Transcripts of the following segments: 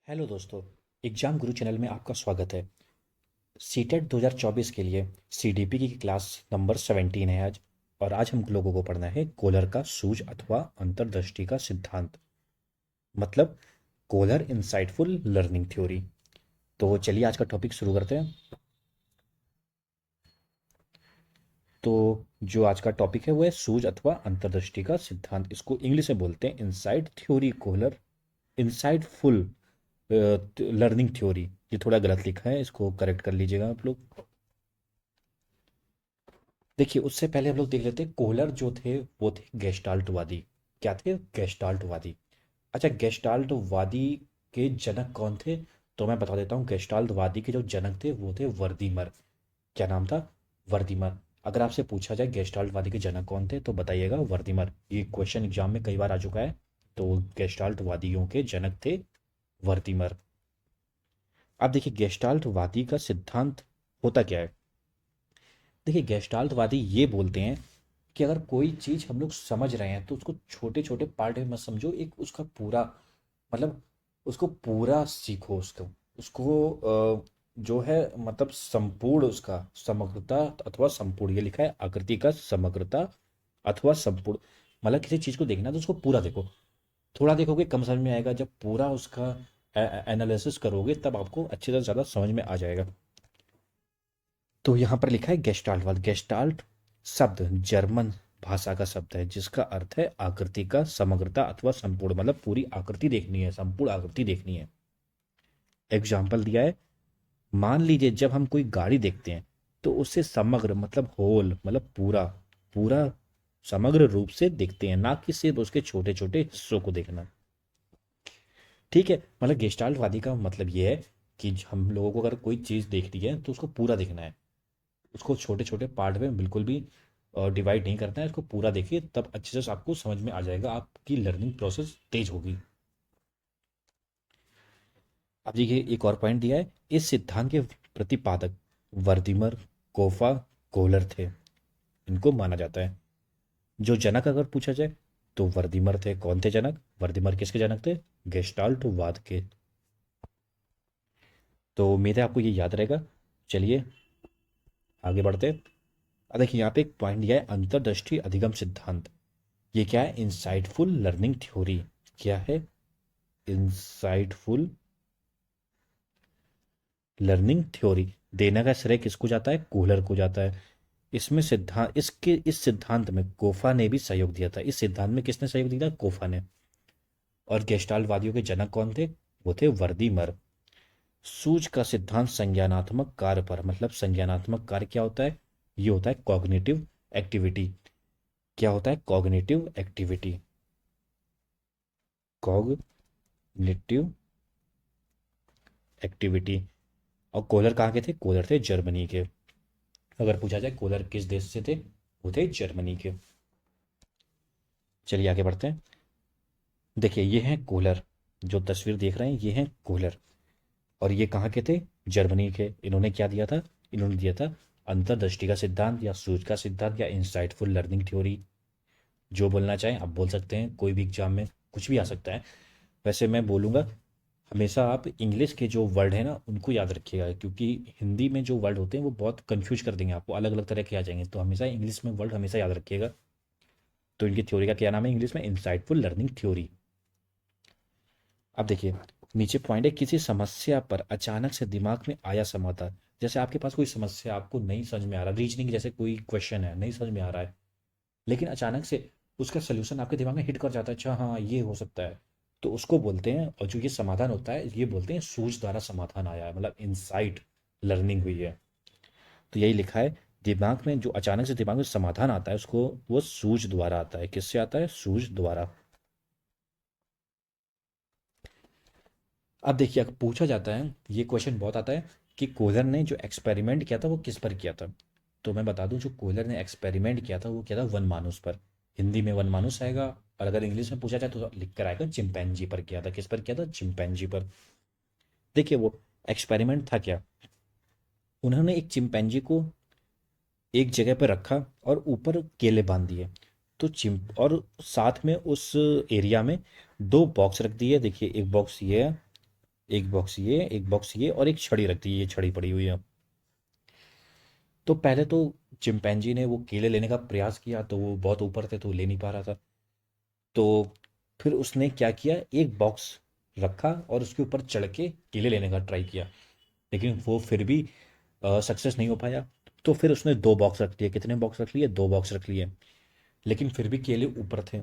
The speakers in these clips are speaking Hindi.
हेलो दोस्तों। एग्जाम गुरु चैनल में आपका स्वागत है। सीटेट 2024 के लिए सीडीपी की क्लास नंबर 17 है आज। और आज हम लोगों को पढ़ना है कोलर का सूझ अथवा अंतर्दृष्टि का सिद्धांत, मतलब कोलर इंसाइटफुल लर्निंग थ्योरी। तो चलिए आज का टॉपिक शुरू करते हैं। तो जो आज का टॉपिक है वो है सूझ अथवा अंतर्दृष्टि का सिद्धांत। इसको इंग्लिश में बोलते हैं insight theory Kohler, insightful learning theory. ये थोड़ा गलत लिखा है, इसको करेक्ट कर लीजिएगा आप लोग। देखिए, उससे पहले हम लोग देख लेते हैं कोहलर जो थे वो थे गेस्टाल्टवादी। क्या थे? गेस्टाल्टवादी। अच्छा, गेस्टाल्टवादी के जनक कौन थे? तो मैं बता देता हूँ, गेस्टाल्टवादी के जो जनक थे वो थे वर्दीमर। क्या नाम था? वर्दीमर। अगर आपसे पूछा जाए गेस्टाल्टवादी के जनक कौन थे तो बताइएगा वर्दीमर। ये क्वेश्चन एग्जाम में कई बार आ चुका है। तो गेस्टाल्टवादियों के जनक थे वर्दीमर। अब देखिए, गेस्टाल्टवादी का सिद्धांत होता क्या है। देखिए, गेस्टाल्टवादी ये बोलते हैं कि अगर कोई चीज़ हम लोग समझ रहे हैं तो उसको छोटे छोटे पार्ट में मत समझो, एक उसका पूरा, मतलब उसको पूरा सीखो। उसको उसको जो है मतलब संपूर्ण, उसका समग्रता अथवा संपूर्ण, ये लिखा है आकृति का समग्रता अथवा संपूर्ण। मतलब किसी चीज़ को देखना है तो उसको पूरा देखो। थोड़ा देखोगे कम समझ में आएगा, जब पूरा उसका एनालिसिस करोगे तब आपको अच्छे से ज़्यादा समझ में आ जाएगा। तो यहाँ पर लिखा है गेस्टाल्टवाद। गेस्टाल्ट शब्द जर्मन भाषा का शब्द है जिसका अर्थ है आकृति का समग्रता अथवा संपूर्ण, मतलब पूरी आकृति देखनी है, संपूर्ण आकृति देखनी है। एग्जाम्पल दिया है, मान लीजिए जब हम कोई गाड़ी देखते हैं तो उसे समग्र मतलब होल, मतलब पूरा पूरा समग्र रूप से देखते हैं, ना कि सिर्फ उसके छोटे छोटे हिस्सों को देखना। ठीक है, मतलब गेस्टाल्टवादी का मतलब ये है कि हम लोगों को अगर कोई चीज़ देखनी है तो उसको पूरा देखना है, उसको छोटे छोटे पार्ट में बिल्कुल भी डिवाइड नहीं करना है। इसको पूरा देखिए तब अच्छे से आपको समझ में आ जाएगा, आपकी लर्निंग प्रोसेस तेज होगी। अब देखिए, एक और पॉइंट दिया है, इस सिद्धांत के प्रतिपादक वर्दिमर, कोफा, कोहलर थे, इनको माना जाता है। जो जनक अगर पूछा जाए तो वर्दिमर थे। कौन थे जनक? वर्दिमर किसके जनक थे? गेस्टाल्टवाद के। तो उम्मीद है आपको ये याद रहेगा। चलिए आगे बढ़ते हैं। अब देखिए, यहाँ पे एक पॉइंट दिया है, अंतर्दृष्टि अधिगम सिद्धांत। ये क्या है? Insightful learning theory. क्या है? Insightful learning theory. देने का श्रेय किसको जाता है? कोहलर को जाता है। इसमें सिद्धांत, इसके इस सिद्धांत में कोफा ने भी सहयोग दिया था। इस सिद्धांत में किसने सहयोग दिया था? कोफा ने। और गेस्टाल्टवादियों के जनक कौन थे? वो थे वर्दीमर। सूझ का सिद्धांत संज्ञानात्मक कार्य पर, मतलब संज्ञानात्मक कार्य क्या होता है? ये होता है कॉग्निटिव एक्टिविटी। क्या होता है? Cognitive activity. Cognitive activity. और कोलर कहाँ के थे? कोलर थे जर्मनी के। अगर पूछा जाए कोलर किस देश से थे, वो थे जर्मनी के। चलिए आगे बढ़ते हैं। देखिए, ये हैं कोलर, जो तस्वीर देख रहे हैं ये हैं कोलर। और ये कहाँ के थे? जर्मनी के। इन्होंने क्या दिया था? इन्होंने दिया था अंतर्दृष्टि का सिद्धांत या सूझ का सिद्धांत या इंसाइटफुल लर्निंग थ्योरी। जो बोलना चाहें आप बोल सकते हैं, कोई भी एग्जाम में कुछ भी आ सकता है। वैसे मैं बोलूँगा, हमेशा आप इंग्लिश के जो वर्ड है ना उनको याद रखिएगा, क्योंकि हिंदी में जो वर्ड होते हैं वो बहुत कंफ्यूज कर देंगे आपको, अलग अलग तरह के आ जाएंगे। तो हमेशा इंग्लिश में वर्ड हमेशा याद रखिएगा। तो इनकी थ्योरी का क्या नाम है इंग्लिश में? Insightful learning theory. अब देखिए, नीचे पॉइंट है, किसी समस्या पर अचानक से दिमाग में आया समाधान। जैसे आपके पास कोई समस्या, आपको नहीं समझ में आ रहा, रीजनिंग जैसे कोई क्वेश्चन है नहीं समझ में आ रहा है, लेकिन अचानक से उसका सोल्यूशन आपके दिमाग में हिट कर जाता है, अच्छा हाँ ये हो सकता है। तो उसको बोलते हैं, और जो ये समाधान होता है ये बोलते हैं सूझ द्वारा समाधान आया है, मतलब इंसाइट लर्निंग हुई है। तो यही लिखा है, दिमाग में जो अचानक से दिमाग में समाधान आता है उसको, वो सूझ द्वारा आता है। किससे आता है? सूझ द्वारा। अब देखिए, अगर पूछा जाता है, ये क्वेश्चन बहुत आता है कि कोहलर ने जो एक्सपेरिमेंट किया था वो किस पर किया था। तो मैं बता दूं, जो कोहलर ने एक्सपेरिमेंट किया था वो किया था वन मानुस पर। हिंदी में वन मानुस आएगा, और अगर इंग्लिश में पूछा जाए तो लिख कर आएगा चिंपैंजी पर किया था। किस पर किया था? चिंपैंजी पर। देखिए, वो एक्सपेरिमेंट था क्या, उन्होंने एक चिंपैंजी को एक जगह पर रखा और ऊपर केले बांध दिए। तो चिंप और साथ में उस एरिया में दो बॉक्स रख दिए। देखिए, एक बॉक्स ये है एक बॉक्स ये और एक छड़ी रख दी, ये छड़ी पड़ी हुई है। तो पहले तो चिंपैंजी ने वो केले लेने का प्रयास किया, तो वो बहुत ऊपर थे तो ले नहीं पा रहा था। तो फिर उसने क्या किया, एक बॉक्स रखा और उसके ऊपर चढ़ के केले लेने का ट्राई किया, लेकिन वो फिर भी सक्सेस नहीं हो पाया। तो फिर उसने दो बॉक्स रख लिए। कितने बॉक्स रख लिए? दो बॉक्स रख लिए, लेकिन फिर भी केले ऊपर थे।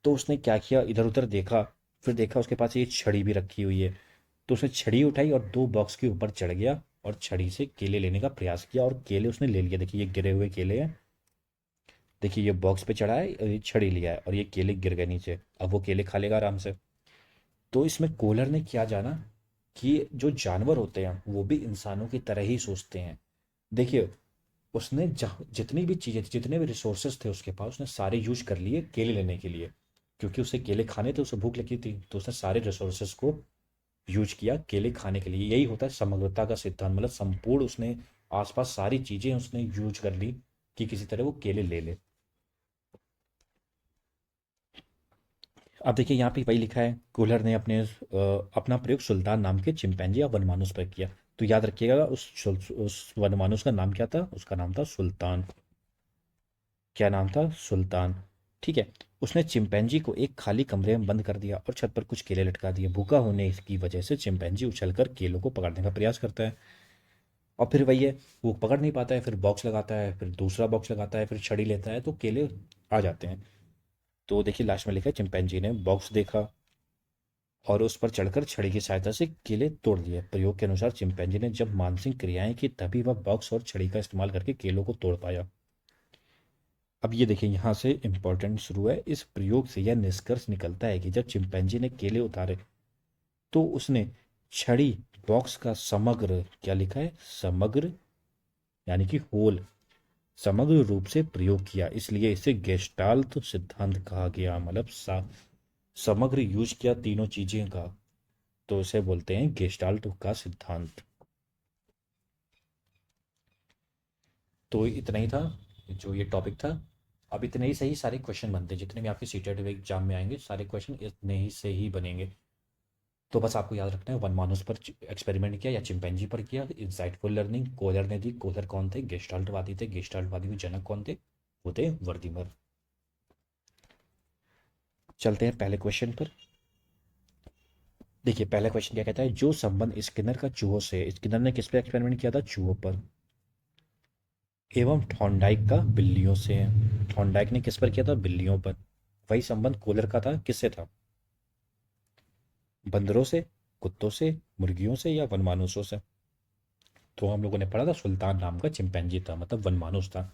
तो उसने क्या किया, इधर उधर देखा, फिर देखा उसके पास ये छड़ी भी रखी हुई है। तो उसने छड़ी उठाई और दो बॉक्स के ऊपर चढ़ गया और छड़ी से केले लेने का प्रयास किया और केले उसने ले लिया। देखिए ये गिरे हुए केले हैं। देखिए ये बॉक्स पे चढ़ा है और ये छड़ी लिया है और ये केले गिर गए नीचे। अब वो केले खा लेगा आराम से। तो इसमें कोहलर ने क्या जाना कि जो जानवर होते हैं वो भी इंसानों की तरह ही सोचते हैं। देखिए उसने जितनी भी चीज़ें थी, जितने भी रिसोर्सेज थे उसके पास, उसने सारे यूज कर लिए केले लेने के लिए, क्योंकि उसे केले खाने थे, उसे भूख लगी थी, तो उसने सारे रिसोर्सेज को यूज किया केले खाने के लिए। यही होता है समग्रता का सिद्धांत, मतलब संपूर्ण उसने आसपास सारी चीज़ें उसने यूज कर ली कि किसी तरह वो केले ले ले। अब देखिए यहाँ पे वही लिखा है, कोहलर ने अपना प्रयोग सुल्तान नाम के चिंपैंजी या वनमानुस पर किया। तो याद रखिएगा उस वनमानुस का नाम क्या था, उसका नाम था सुल्तान। क्या नाम था? सुल्तान। ठीक है। उसने चिंपैंजी को एक खाली कमरे में बंद कर दिया और छत पर कुछ केले लटका दिए। भूखा होने की वजह से चिंपैंजी उछलकर केलों को पकड़ने का प्रयास करता है, और फिर वही है, वो पकड़ नहीं पाता है, फिर बॉक्स लगाता है, फिर दूसरा बॉक्स लगाता है, फिर छड़ी लेता है तो केले आ जाते हैं। तो देखिए लास्ट में लिखा है, चिंपैंजी ने बॉक्स देखा और उस पर चढ़कर छड़ी की सहायता से केले तोड़ लिए। प्रयोग के अनुसार चिंपैंजी ने जब मानसिक क्रियाएं की तभी वह बॉक्स और छड़ी का इस्तेमाल करके केलों को तोड़ पाया। अब ये देखिए यहाँ से इंपॉर्टेंट शुरू है। इस प्रयोग से यह निष्कर्ष निकलता है कि जब चिंपैंजी ने केले उतारे तो उसने छड़ी बॉक्स का समग्र, क्या लिखा है, समग्र यानी कि होल, समग्र रूप से प्रयोग किया, इसलिए इसे गेस्टाल्ट सिद्धांत कहा गया। मतलब समग्र यूज किया तीनों चीजें का, तो इसे बोलते हैं गेस्टाल्ट का सिद्धांत। तो इतना ही था जो ये टॉपिक था। अब इतने ही से ही सारे क्वेश्चन बनते हैं, जितने भी आपके सीटेड एग्जाम में आएंगे सारे क्वेश्चन इतने ही से ही बनेंगे। तो बस आपको याद रखना है, वन मानुस पर एक्सपेरिमेंट किया या चिंपैंजी पर किया, इंसाइटफुल लर्निंग कोहलर ने दी। कोहलर कौन थे? गेस्टाल्टवादी थे। गेस्टाल्टवादी के जनक कौन थे? वो थे वर्दीमर। चलते हैं पहले क्वेश्चन पर। देखिए पहला क्वेश्चन क्या कहता है, जो संबंध स्किनर का चूहों से, स्किनर ने किस पर एक्सपेरिमेंट किया था? चूहों पर। एवं थॉर्नडाइक का बिल्लियों से है। थॉर्नडाइक ने किस पर किया था? बिल्लियों पर। वही संबंध कोहलर का था, किससे था? बंदरों से, कुत्तों से, मुर्गियों से या वनमानुषों से? तो हम लोगों ने पढ़ा था सुल्तान नाम का चिंपैंजी था, मतलब वनमानुष था।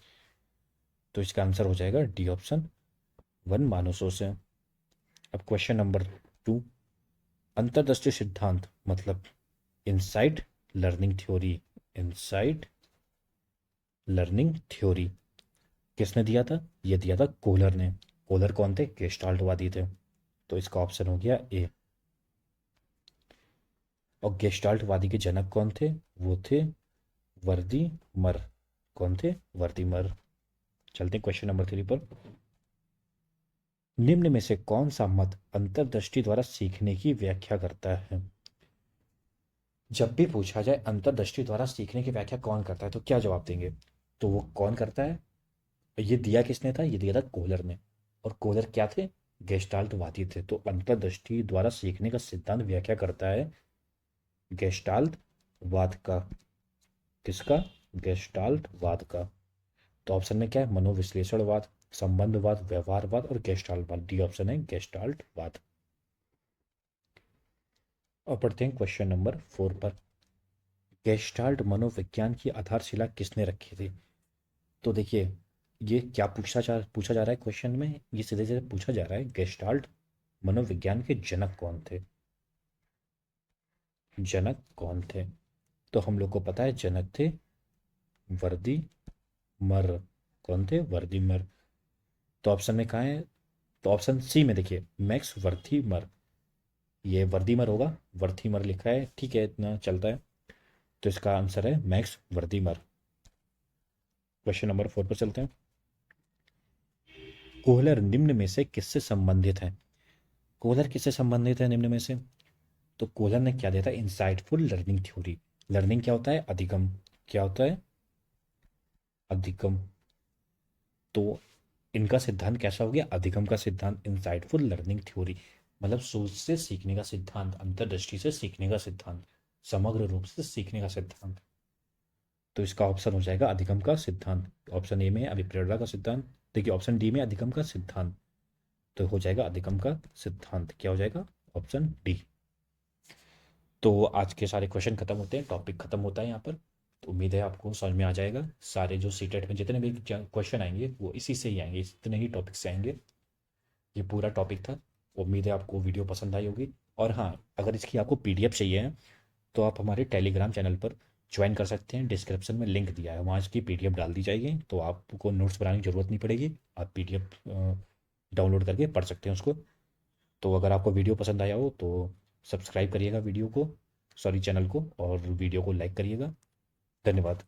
तो इसका आंसर हो जाएगा डी ऑप्शन, वनमानुषों से। अब क्वेश्चन नंबर 2, अंतर्दृष्टि सिद्धांत मतलब insight learning theory, insight learning theory किसने दिया था? ये दिया था कोहलर ने। कोहलर कौन थे? गेस्टाल्टवादी थे। तो इसका ऑप्शन हो गया ए। और गेस्टाल्टवादी के जनक कौन थे? वो थे वर्दी मर। कौन थे? वर्दी मर। चलते हैं क्वेश्चन नंबर 3 पर। निम्न में से कौन सा मत अंतर्दृष्टि द्वारा सीखने की व्याख्या करता है? जब भी पूछा जाए अंतर्दृष्टि द्वारा सीखने की व्याख्या कौन करता है तो क्या जवाब देंगे? तो वो कौन करता है? ये दिया किसने था? ये दिया था कोहलर ने। और कोहलर क्या थे? गेस्टाल्टवादी थे। तो अंतर्दृष्टि द्वारा सीखने का सिद्धांत व्याख्या करता है गेस्टाल्टवाद का। किसका? गेस्टाल्टवाद का। तो ऑप्शन में क्या है? मनोविश्लेषणवाद, संबंधवाद, व्यवहारवाद और गेस्टाल्टवाद। डी ऑप्शन है गेस्टाल्टवाद। और पढ़ते हैं क्वेश्चन नंबर 4 पर। गेस्टाल्ट मनोविज्ञान की आधारशिला किसने रखी थी? तो देखिए ये क्या पूछा जा रहा है क्वेश्चन में, ये सीधे सीधे पूछा जा रहा है गेस्टाल्ट मनोविज्ञान के जनक कौन थे? जनक कौन थे? तो हम लोग को पता है जनक थे वर्दी मर। कौन थे? वर्दी मर। तो ऑप्शन में कहाँ है? तो ऑप्शन सी में देखिए, मैक्स वर्थीमर। ये वर्दीमर होगा, वर्थीमर लिखा है, ठीक है इतना चलता है। तो इसका आंसर है मैक्स वर्दीमर। क्वेश्चन नंबर 4 पर चलते हैं। कोहलर निम्न में से किससे संबंधित है? कोहलर किससे संबंधित है निम्न में से? तो कोहलर ने क्या दिया था, इंसाइटफुल लर्निंग थ्योरी। लर्निंग क्या होता है, अधिगम। क्या होता है, अधिगम। तो इनका सिद्धांत कैसा हो गया, अधिगम का सिद्धांत, इंसाइटफुल लर्निंग थ्योरी। मतलब सोच से सीखने का सिद्धांत, अंतर्दृष्टि से सीखने का सिद्धांत, समग्र रूप से सीखने का सिद्धांत। तो इसका ऑप्शन हो जाएगा अधिगम का सिद्धांत। ऑप्शन ए में अभिप्रेरणा का सिद्धांत, देखिए ऑप्शन डी में अधिगम का सिद्धांत, तो हो जाएगा अधिगम का सिद्धांत। क्या हो जाएगा, ऑप्शन डी। तो आज के सारे क्वेश्चन खत्म होते हैं, टॉपिक खत्म होता है यहाँ पर। तो उम्मीद है आपको समझ में आ जाएगा। सारे जो सीटेट में जितने भी क्वेश्चन आएंगे वो इसी से ही आएंगे, इतने ही टॉपिक से आएंगे। ये पूरा टॉपिक था। उम्मीद है आपको वीडियो पसंद आई होगी। और हाँ, अगर इसकी आपको पीडीएफ चाहिए है तो आप हमारे टेलीग्राम चैनल पर ज्वाइन कर सकते हैं। डिस्क्रिप्शन में लिंक दिया है, वहाँ इसकी पीडीएफ डाल दी जाएगी, तो आपको नोट्स बनाने की ज़रूरत नहीं पड़ेगी। आप पीडीएफ डाउनलोड करके पढ़ सकते हैं उसको। तो अगर आपको वीडियो पसंद आया हो तो सब्सक्राइब करिएगा वीडियो को, सॉरी चैनल को, और वीडियो को लाइक करिएगा। धन्यवाद।